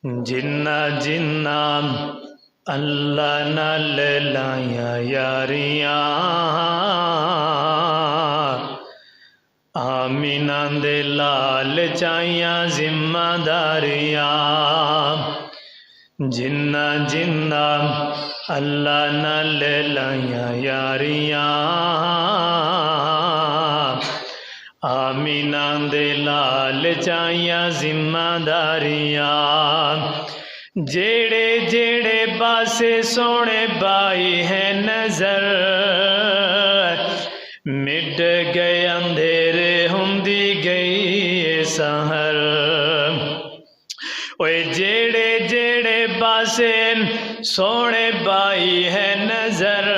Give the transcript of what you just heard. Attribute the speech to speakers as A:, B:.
A: जिन्ना जिन्ना अल्लाह नाल लाया यारियां आमीना दे लाल चाइया जिम्मेदारियां जिन्ना जिन्ना अल्लाह नाल लाया यारियां आमीना दे लाल चाइया जिम्मेदारियां जेड़े जेड़े पासे सोने बाई है नजर मिट गए अंधेरे हुंदी गई सहर ओए जेड़े जेड़े पासे सोने बाई है नजर